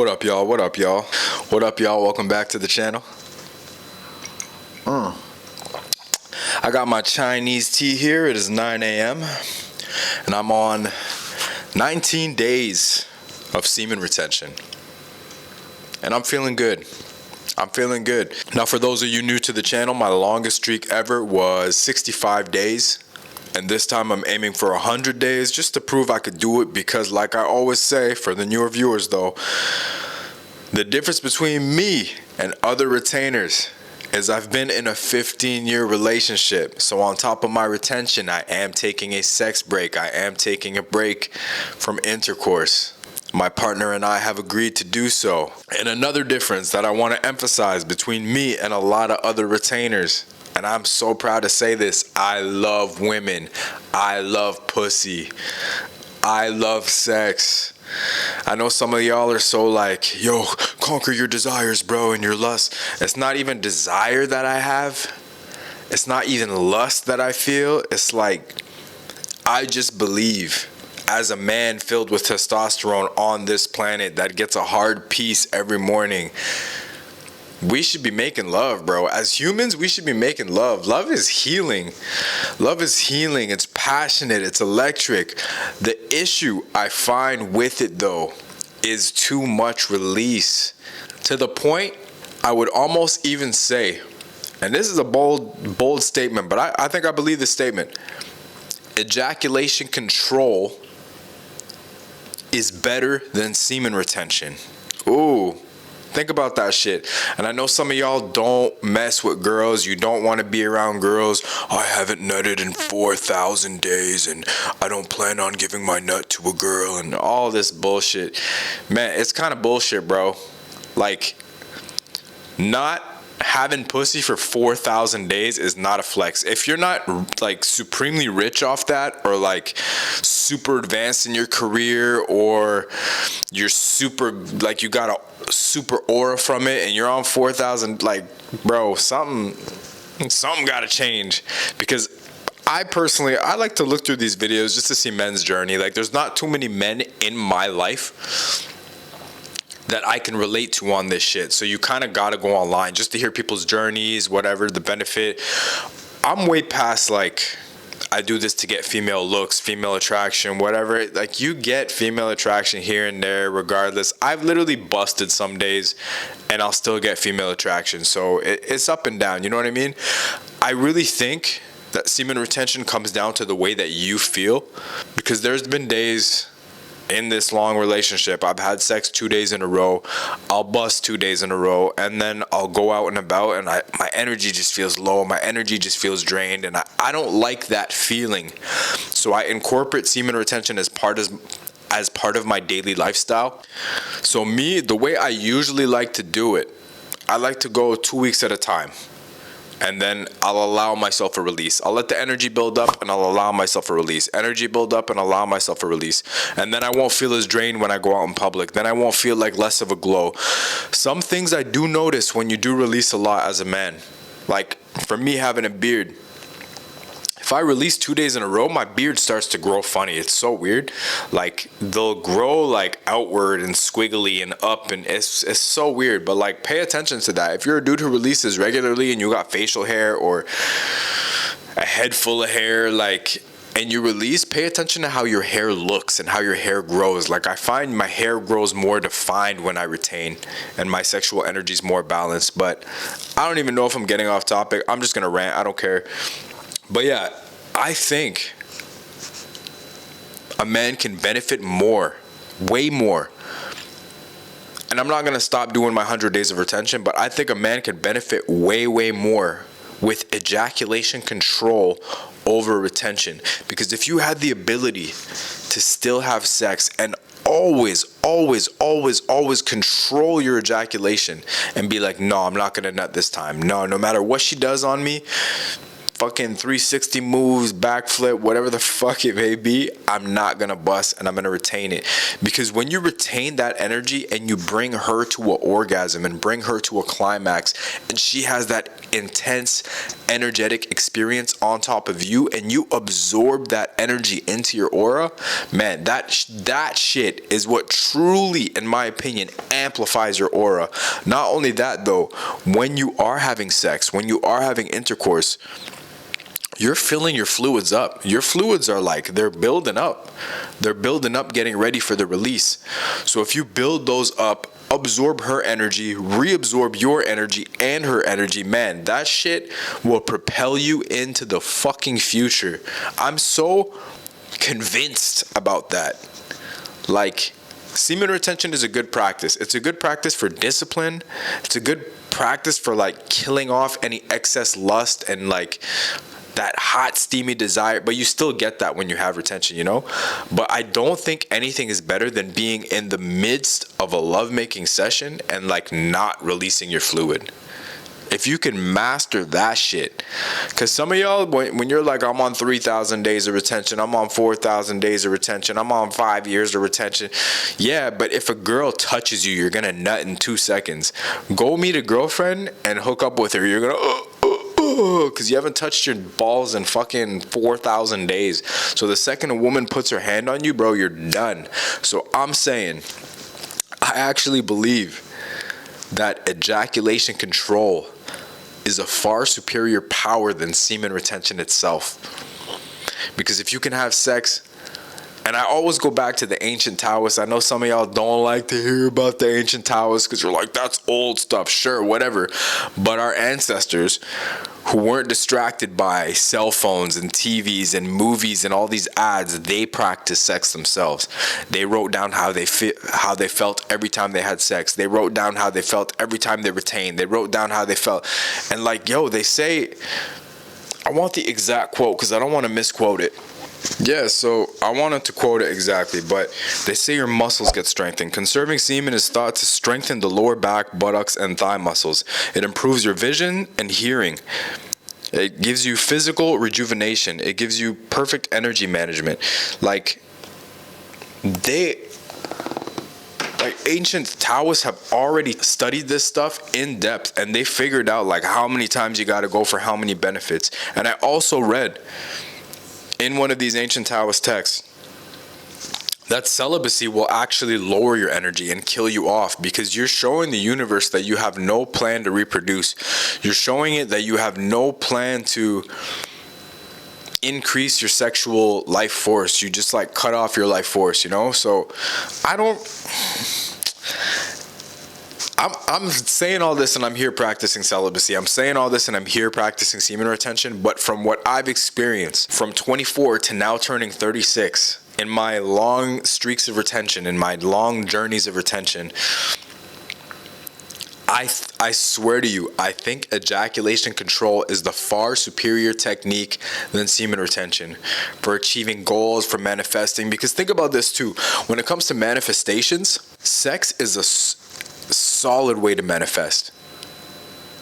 What up, y'all? What up, y'all? What up, y'all? Welcome back to the channel. I got my Chinese tea here. It is 9 a.m. and I'm on 19 days of semen retention. And I'm feeling good. I'm feeling good. Now, for those of you new to the channel, my longest streak ever was 65 days. And this time I'm aiming for 100 days just to prove I could do it, because like I always say, for the newer viewers though, the difference between me and other retainers is I've been in a 15-year relationship. So on top of my retention, I am taking a sex break. I am taking a break from intercourse. My partner and I have agreed to do so. And another difference that I want to emphasize between me and a lot of other retainers, and I'm so proud to say this, I love women. I love pussy. I love sex. I know some of y'all are so like, yo, conquer your desires, bro, and your lust. It's not even desire that I have. It's not even lust that I feel. It's like, I just believe as a man filled with testosterone on this planet that gets a hard piece every morning, we should be making love, bro. As humans, we should be making love. Love is healing. Love is healing. It's passionate. It's electric. The issue I find with it, though, is too much release. To the point, I would almost even say, and this is a bold statement, but I think I believe this statement: ejaculation control is better than semen retention. Ooh. Think about that shit. And I know some of y'all don't mess with girls. You don't want to be around girls. I haven't nutted in 4,000 days and I don't plan on giving my nut to a girl and all this bullshit. Man, it's kind of bullshit, bro. Like, not having pussy for 4,000 days is not a flex. If you're not like supremely rich off that, or like super advanced in your career, or you're super, like you got a super aura from it and you're on 4,000, like, bro, something gotta change. Because I personally, I like to look through these videos just to see men's journey. Like, there's not too many men in my life that I can relate to on this shit. So you kind of got to go online just to hear people's journeys, whatever the benefit. I'm way past like, I do this to get female looks, female attraction, whatever. Like, you get female attraction here and there regardless. I've literally busted some days and I'll still get female attraction. So it's up and down, you know what I mean? I really think that semen retention comes down to the way that you feel, because there's been days in this long relationship, I've had sex 2 days in a row, I'll bust 2 days in a row, and then I'll go out and about and my energy just feels low, my energy just feels drained, and I don't like that feeling. So I incorporate semen retention as part of my daily lifestyle. So me, the way I usually like to do it, I like to go 2 weeks at a time. And then I'll allow myself a release. I'll let the energy build up and I'll allow myself a release. Energy build up and allow myself a release. And then I won't feel as drained when I go out in public. Then I won't feel like less of a glow. Some things I do notice when you do release a lot as a man. Like, for me, having a beard, if I release 2 days in a row, my beard starts to grow funny. It's so weird. Like, they'll grow like outward and squiggly and up, and it's so weird. But like, pay attention to that. If you're a dude who releases regularly and you got facial hair or a head full of hair, like, and you release, pay attention to how your hair looks and how your hair grows. Like, I find my hair grows more defined when I retain and my sexual energy is more balanced. But I don't even know if I'm getting off topic. I'm just gonna rant. I don't care. But yeah, I think a man can benefit more, way more. And I'm not going to stop doing my 100 days of retention, but I think a man can benefit way, way more with ejaculation control over retention. Because if you had the ability to still have sex and always control your ejaculation and be like, no, I'm not going to nut this time. No matter what she does on me, fucking 360 moves, backflip, whatever the fuck it may be, I'm not gonna bust and I'm gonna retain it. Because when you retain that energy and you bring her to an orgasm and bring her to a climax, and she has that intense energetic experience on top of you, and you absorb that energy into your aura, man, that shit is what truly, in my opinion, amplifies your aura. Not only that though, when you are having sex, when you are having intercourse, you're filling your fluids up. Your fluids are like, they're building up. They're building up, getting ready for the release. So if you build those up, absorb her energy, reabsorb your energy and her energy, man, that shit will propel you into the fucking future. I'm so convinced about that. Like, semen retention is a good practice. It's a good practice for discipline. It's a good practice for like killing off any excess lust and like that hot steamy desire, but you still get that when you have retention, you know? But I don't think anything is better than being in the midst of a lovemaking session and like not releasing your fluid. If you can master that shit. Because some of y'all, when you're like, I'm on 3,000 days of retention, I'm on 4,000 days of retention, I'm on 5 years of retention. Yeah, but if a girl touches you, you're going to nut in 2 seconds. Go meet a girlfriend and hook up with her. You're going to, because you haven't touched your balls in fucking 4,000 days. So the second a woman puts her hand on you, bro, you're done. So I'm saying, I actually believe that ejaculation control is a far superior power than semen retention itself. Because if you can have sex, and I always go back to the ancient Taoists. I know some of y'all don't like to hear about the ancient Taoists because you're like, that's old stuff. Sure, whatever. But our ancestors, who weren't distracted by cell phones and TVs and movies and all these ads, they practiced sex themselves. They wrote down how they felt every time they had sex. They wrote down how they felt every time they retained. They wrote down how they felt. And like, yo, they say, I want the exact quote because I don't want to misquote it. Yeah, so I wanted to quote it exactly, but they say your muscles get strengthened. Conserving semen is thought to strengthen the lower back, buttocks, and thigh muscles. It improves your vision and hearing. It gives you physical rejuvenation. It gives you perfect energy management. Like ancient Taoists have already studied this stuff in depth, and they figured out like how many times you got to go for how many benefits. And I also read in one of these ancient Taoist texts that celibacy will actually lower your energy and kill you off, because you're showing the universe that you have no plan to reproduce. You're showing it that you have no plan to increase your sexual life force. You just like cut off your life force, you know? So I'm saying all this and I'm here practicing celibacy. I'm saying all this and I'm here practicing semen retention. But from what I've experienced from 24 to now turning 36, in my long streaks of retention, in my long journeys of retention, I swear to you, I think ejaculation control is the far superior technique than semen retention for achieving goals, for manifesting. Because think about this too. When it comes to manifestations, sex is a solid way to manifest.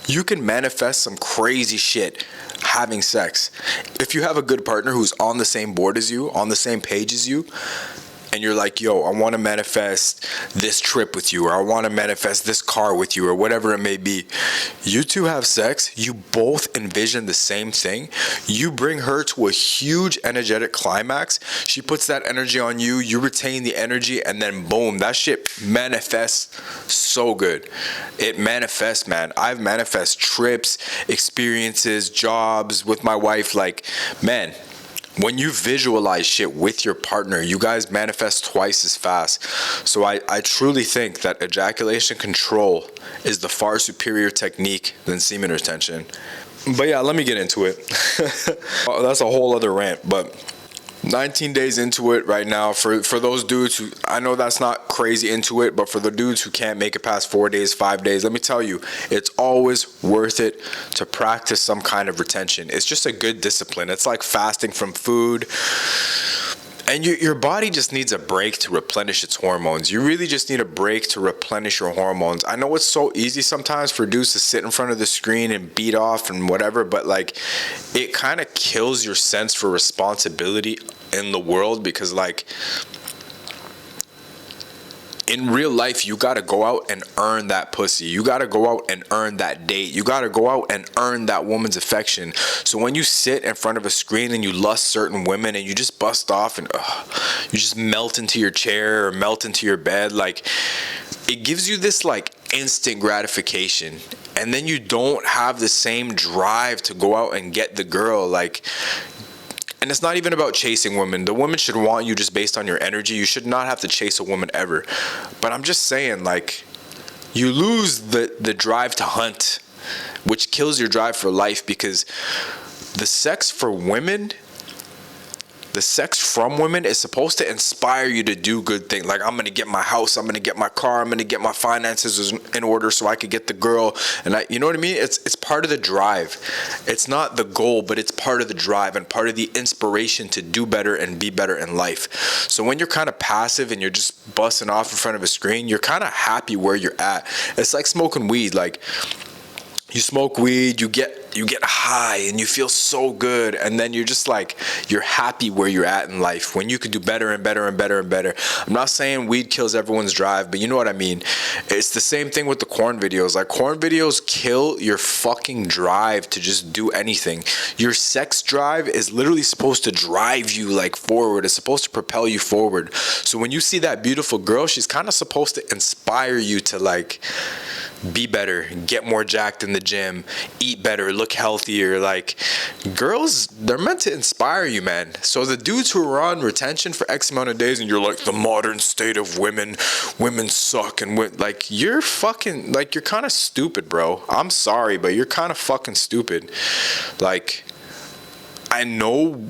You can manifest some crazy shit having sex. If you have a good partner who's on the same board as you, on the same page as you, and you're like, yo, I want to manifest this trip with you, or I want to manifest this car with you, or whatever it may be. You two have sex, you both envision the same thing. You bring her to a huge energetic climax. She puts that energy on you, you retain the energy, and then boom, that shit manifests so good. It manifests, man. I've manifest trips, experiences, jobs with my wife. Like, man, when you visualize shit with your partner, you guys manifest twice as fast. So I truly think that ejaculation control is the far superior technique than semen retention. But yeah, let me get into it. That's a whole other rant, but 19 days into it right now. For those dudes who, I know that's not crazy into it, but for the dudes who can't make it past 4 days, 5 days, let me tell you, it's always worth it to practice some kind of retention. It's just a good discipline. It's like fasting from food. And your body just needs a break to replenish its hormones. You really just need a break to replenish your hormones. I know it's so easy sometimes for dudes to sit in front of the screen and beat off and whatever, but like it kind of kills your sense for responsibility in the world, because like in real life, you got to go out and earn that pussy. You got to go out and earn that date. You got to go out and earn that woman's affection. So when you sit in front of a screen and you lust certain women and you just bust off and you just melt into your chair or melt into your bed, like it gives you this like instant gratification. And then you don't have the same drive to go out and get the girl. Like, and it's not even about chasing women. The woman should want you just based on your energy. You should not have to chase a woman ever. But I'm just saying, like, you lose the drive to hunt, which kills your drive for life, because the sex for women, the sex from women is supposed to inspire you to do good things. Like, I'm going to get my house, I'm going to get my car, I'm going to get my finances in order so I could get the girl. And you know what I mean? It's part of the drive. It's not the goal, but it's part of the drive and part of the inspiration to do better and be better in life. So when you're kind of passive and you're just busting off in front of a screen, you're kind of happy where you're at. It's like smoking weed. Like, you smoke weed, you get high and you feel so good, and then you're just like, you're happy where you're at in life when you could do better and better and better and better. I'm not saying weed kills everyone's drive, but you know what I mean. It's the same thing with the corn videos. Like, corn videos kill your fucking drive to just do anything. Your sex drive is literally supposed to drive you like forward. It's supposed to propel you forward. So when you see that beautiful girl, she's kind of supposed to inspire you to like be better, get more jacked in the gym, eat better, look healthier. Like, girls, they're meant to inspire you, man. So the dudes who are on retention for X amount of days and you're like, the modern state of women suck, and like, you're fucking, like, you're kind of stupid, bro. I'm sorry, but you're kind of fucking stupid. Like, I know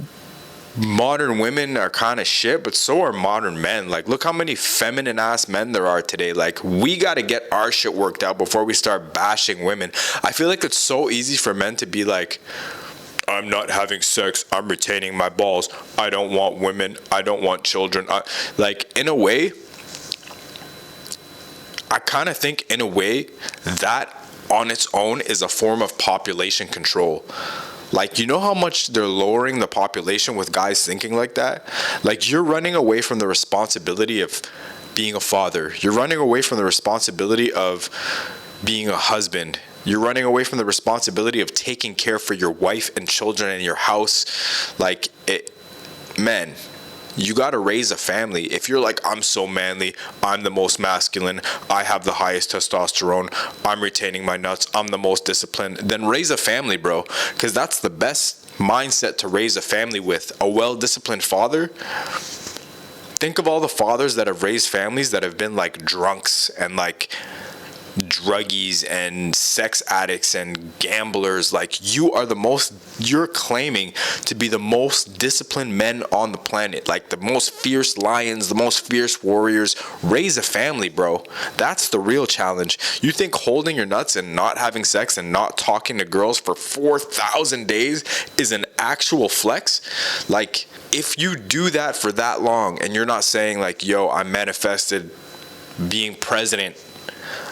modern women are kind of shit, but so are modern men. Like, look how many feminine ass men there are today. Like, we got to get our shit worked out before we start bashing women. I feel like it's so easy for men to be like, I'm not having sex, I'm retaining my balls, I don't want women, I don't want children. Like, in a way, I kind of think in a way that on its own is a form of population control. Like, you know how much they're lowering the population with guys thinking like that? Like, you're running away from the responsibility of being a father. You're running away from the responsibility of being a husband. You're running away from the responsibility of taking care for your wife and children and your house. Like, men, you got to raise a family. If you're like, I'm so manly, I'm the most masculine, I have the highest testosterone, I'm retaining my nuts, I'm the most disciplined, then raise a family, bro. Because that's the best mindset to raise a family with. A well-disciplined father. Think of all the fathers that have raised families that have been like drunks and like druggies and sex addicts and gamblers. Like, you're claiming to be the most disciplined men on the planet, like the most fierce lions, the most fierce warriors. Raise a family, bro. That's the real challenge. You think holding your nuts and not having sex and not talking to girls for 4,000 days is an actual flex? Like, if you do that for that long and you're not saying like, yo, I manifested being president,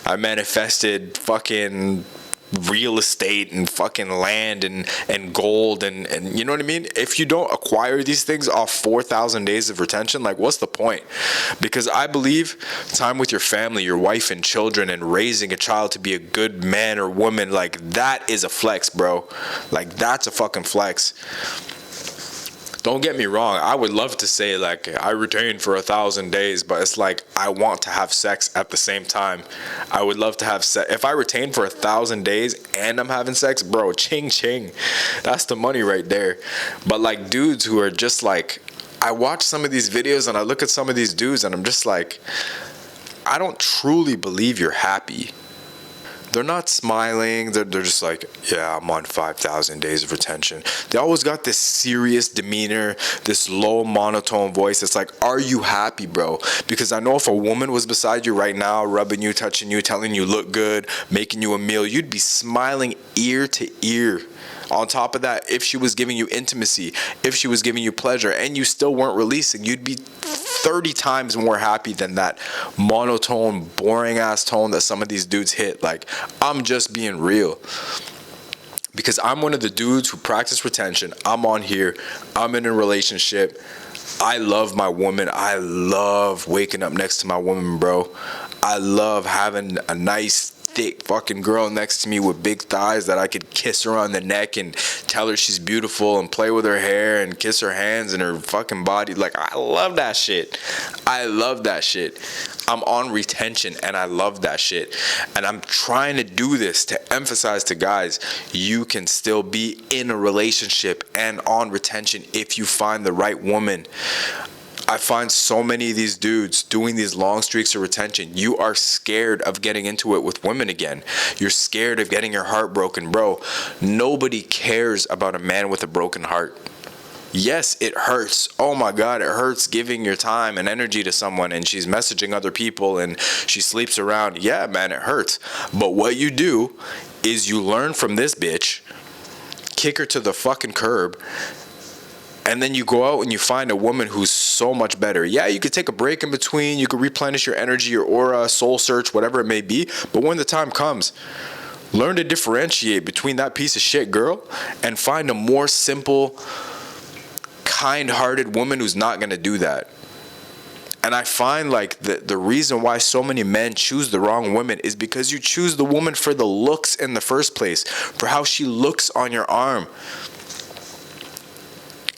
I manifested fucking real estate and fucking land and gold and you know what I mean? If you don't acquire these things off 4,000 days of retention, like, what's the point? Because I believe time with your family, your wife and children, and raising a child to be a good man or woman, like, that is a flex, bro. Like, that's a fucking flex. Don't get me wrong, I would love to say like I retained for 1,000 days, but it's like I want to have sex at the same time. I would love to have sex. If I retain for 1,000 days and I'm having sex, bro, ching ching. That's the money right there. But like dudes who are just like, I watch some of these videos and I look at some of these dudes and I'm just like, I don't truly believe you're happy. They're not smiling. They're just like, yeah, I'm on 5,000 days of retention. They always got this serious demeanor, this low monotone voice. It's like, are you happy, bro? Because I know if a woman was beside you right now, rubbing you, touching you, telling you look good, making you a meal, you'd be smiling ear to ear. On top of that, if she was giving you intimacy, if she was giving you pleasure, and you still weren't releasing, you'd be 30 times more happy than that monotone, boring ass tone that some of these dudes hit. Like, I'm just being real. Because I'm one of the dudes who practice retention. I'm on here. I'm in a relationship. I love my woman. I love waking up next to my woman, bro. I love having a nice, thick fucking girl next to me with big thighs that I could kiss her on the neck and tell her she's beautiful and play with her hair and kiss her hands and her fucking body. Like, I love that shit. I love that shit. I'm on retention and I love that shit. And I'm trying to do this to emphasize to guys, you can still be in a relationship and on retention if you find the right woman. I find so many of these dudes doing these long streaks of retention. You are scared of getting into it with women again. You're scared of getting your heart broken. Bro, nobody cares about a man with a broken heart. Yes, it hurts. Oh my God, it hurts giving your time and energy to someone and she's messaging other people and she sleeps around. Yeah, man, it hurts. But what you do is you learn from this bitch, kick her to the fucking curb, and then you go out and you find a woman who's so much better. Yeah, you could take a break in between. You could replenish your energy, your aura, soul search, whatever it may be. But when the time comes, learn to differentiate between that piece of shit girl and find a more simple, kind-hearted woman who's not going to do that. And I find like the reason why so many men choose the wrong women is because you choose the woman for the looks in the first place, for how she looks on your arm.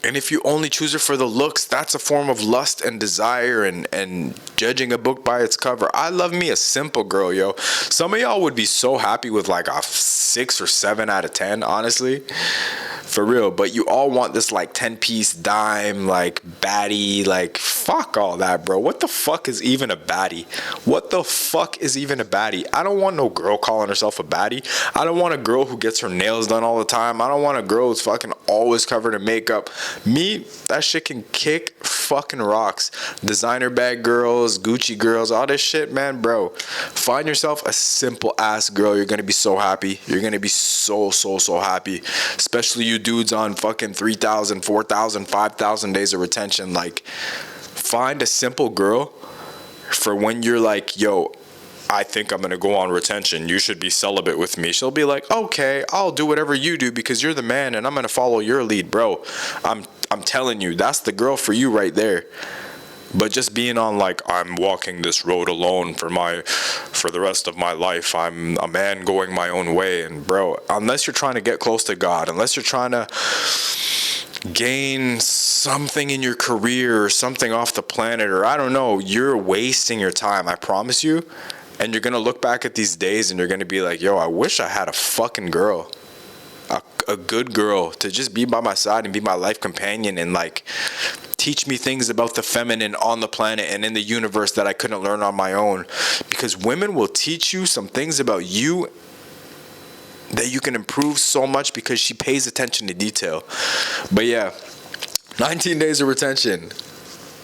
And if you only choose her for the looks, that's a form of lust and desire and judging a book by its cover. I love me a simple girl, yo. Some of y'all would be so happy with like a 6 or 7 out of 10, honestly. For real. But you all want this like 10-piece dime, like baddie, like fuck all that, bro. What the fuck is even a baddie? What the fuck is even a baddie? I don't want no girl calling herself a baddie. I don't want a girl who gets her nails done all the time. I don't want a girl who's fucking always covered in makeup. Me, that shit can kick fucking rocks. Designer bag girls, Gucci girls, all this shit, man, bro. Find yourself a simple ass girl. You're gonna be so happy. You're gonna be so happy. Especially you dudes on fucking 3,000, 4,000, 5,000 days of retention. Like, find a simple girl for when you're like, yo, I think I'm going to go on retention. You should be celibate with me. She'll be like, okay, I'll do whatever you do because you're the man and I'm going to follow your lead, bro. I'm telling you, that's the girl for you right there. But just being on like, I'm walking this road alone for the rest of my life. I'm a man going my own way. And bro, unless you're trying to get close to God, unless you're trying to gain something in your career or something off the planet, or I don't know, you're wasting your time. I promise you. And you're going to look back at these days and you're going to be like, yo, I wish I had a fucking girl. A good girl to just be by my side and be my life companion and like teach me things about the feminine on the planet and in the universe that I couldn't learn on my own. Because women will teach you some things about you that you can improve so much because she pays attention to detail. But yeah, 19 days of retention.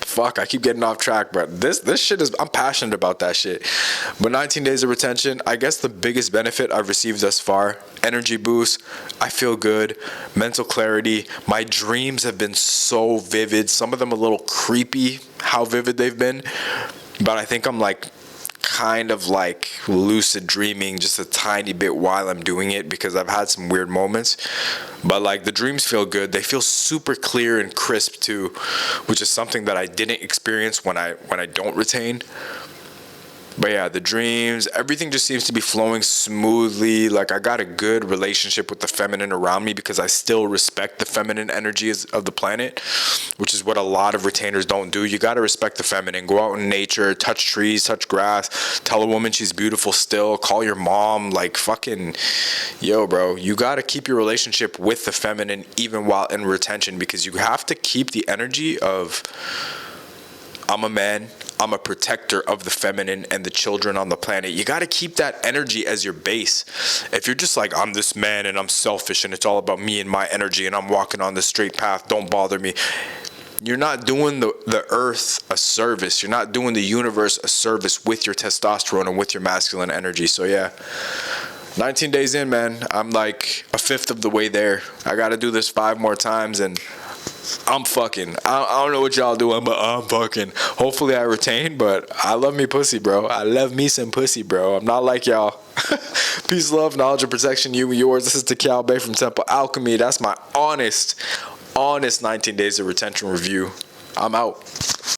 Fuck, I keep getting off track, but this shit is, I'm passionate about that shit. But 19 days of retention, I guess the biggest benefit I've received thus far, energy boost, I feel good, mental clarity. My dreams have been so vivid, some of them a little creepy, how vivid they've been. But I think I'm like kind of like lucid dreaming just a tiny bit while I'm doing it because I've had some weird moments. But like the dreams feel good. They feel super clear and crisp too, which is something that I didn't experience when I don't retain. But yeah, the dreams, everything just seems to be flowing smoothly. Like I got a good relationship with the feminine around me because I still respect the feminine energies of the planet, which is what a lot of retainers don't do. You got to respect the feminine. Go out in nature, touch trees, touch grass, tell a woman she's beautiful still, call your mom, like fucking, yo, bro, you got to keep your relationship with the feminine even while in retention because you have to keep the energy of, I'm a man, I'm a protector of the feminine and the children on the planet. You got to keep that energy as your base. If you're just like, I'm this man and I'm selfish and it's all about me and my energy and I'm walking on the straight path, don't bother me. You're not doing the earth a service. You're not doing the universe a service with your testosterone and with your masculine energy. So yeah, 19 days in, man, I'm like a fifth of the way there. I gotta do this 5 more times and I'm fucking. I don't know what y'all doing, but I'm fucking. Hopefully I retain, but I love me pussy, bro. I love me some pussy, bro. I'm not like y'all. Peace, love, knowledge, and protection, you and yours. This is Decal Bay from Temple Alchemy. That's my honest 19 days of retention review. I'm out.